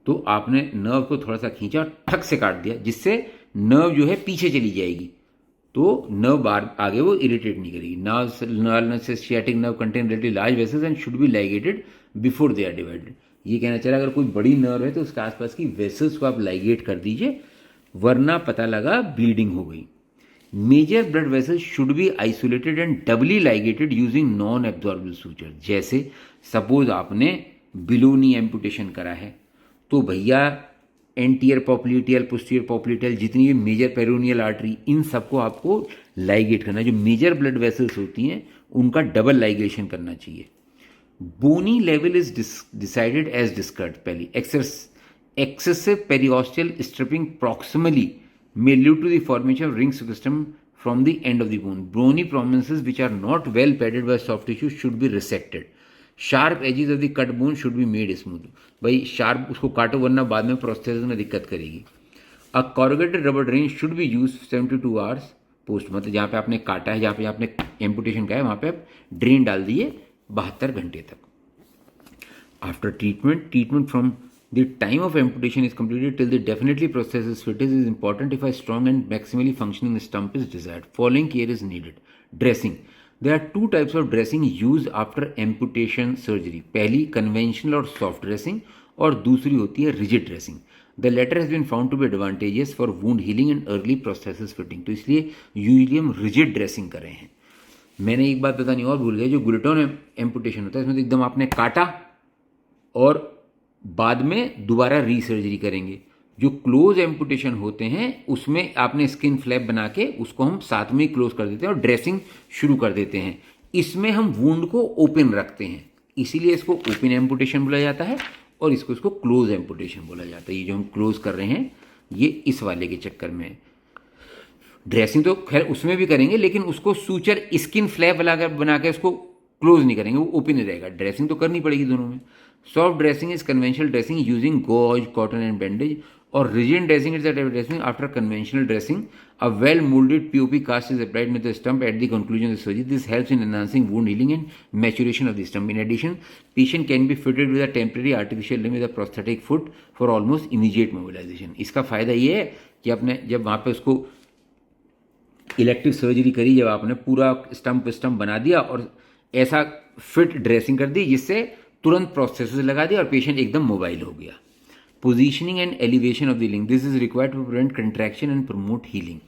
तो आपने नर्व को थोड़ा सा खींचा और ठक से काट दिया, जिससे नर्व जो है पीछे चली जाएगी, तो नर्व बार आगे वो इरिटेट नहीं करेगी। Nerve sciatic nerve contain relative large vessels and should be ligated before they are divided. ये कहना चला अगर कोई बड़ी नर्व है तो उसके आसपास की वेसल्स को आप लाइगेट कर दीजिए, वरना पता लगा ब्लीडिंग हो गई। Major blood vessels should be isolated and doubly ligated using non absorbable suture. जैसे सपोज आपने बिलोनी एम्पुटेशन करा है, तो भैया एंटीयर पॉप्लिटियल, पोस्टीरियर पॉप्लिटियल, जितनी भी मेजर पेरोनियल आर्टरी, इन सबको आपको लाइगेट करना है। जो मेजर ब्लड वेसल्स होती हैं उनका डबल लाइगेशन करना चाहिए। Bony level is decided as discussed पहले। excessive periosteal stripping proximally may lead to the formation of ring system from the end of the bone. Bony prominences which are not well padded by soft tissue should be resected. Sharp edges of the cut bone should be made smooth. भाई sharp उसको काटो वरना बाद में prosthesis में दिक्कत करेगी। A corrugated rubber drain should be used 72 hours post, मतलब जहाँ पे आपने काटा है, जहाँ पे आपने एम्पुटेशन का है, वहाँ पे आप ड्रेन डाल दिए 72 घंटे तक। After treatment from the time of amputation is completed till the definitely prosthesis fitness is important if a strong and maximally functioning stump is desired. Following care is needed. Dressing. There are two types of dressing used after amputation surgery. पहली conventional और soft dressing और दूसरी होती है rigid dressing. The latter has been found to be advantageous for wound healing and early prosthesis fitting. तो इसलिए usually हम rigid dressing कर रहे हैं। मैंने एक बात बतानी और भूल गया, जो गुलेटोन एम्पुटेशन होता है इसमें तो एकदम आपने काटा और बाद में दोबारा रीसर्जरी करेंगे। जो क्लोज एम्पुटेशन होते हैं उसमें आपने स्किन फ्लैप बना के उसको हम साथ में ही क्लोज कर देते हैं और ड्रेसिंग शुरू कर देते हैं। इसमें हम वुंड को ओपन रखते हैं, इसीलिए इसको ओपन एम्पुटेशन बोला जाता है और इसको क्लोज एम्पुटेशन बोला जाता है। ये जो हम क्लोज कर रहे हैं ये इस वाले के चक्कर में है। ड्रेसिंग तो खैर उसमें भी करेंगे, लेकिन उसको सूचर स्किन फ्लैप बना के उसको क्लोज नहीं करेंगे, वो ओपन ही रहेगा। ड्रेसिंग तो करनी पड़ेगी दोनों में। Soft dressing is conventional dressing using gauze, cotton and bandage, और rigid dressing is the type dressing after conventional dressing a well moulded POP cast is applied with the stump at the conclusion of surgery. This helps in enhancing wound healing and maturation of the stump. In addition patient can be fitted with a temporary artificial limb with a prosthetic foot for almost immediate mobilisation. इसका फायदा ये है कि आपने जब वहाँ पे उसको इलेक्टिव सर्जरी करी, जब आपने पूरा स्टम्प बना दिया और ऐसा फिट ड्रेसिंग कर दी जिससे तुरंत प्रोस्थेसिस लगा दिया और पेशेंट एकदम मोबाइल हो गया। Positioning and elevation of the limb, this is required to prevent contraction and promote healing.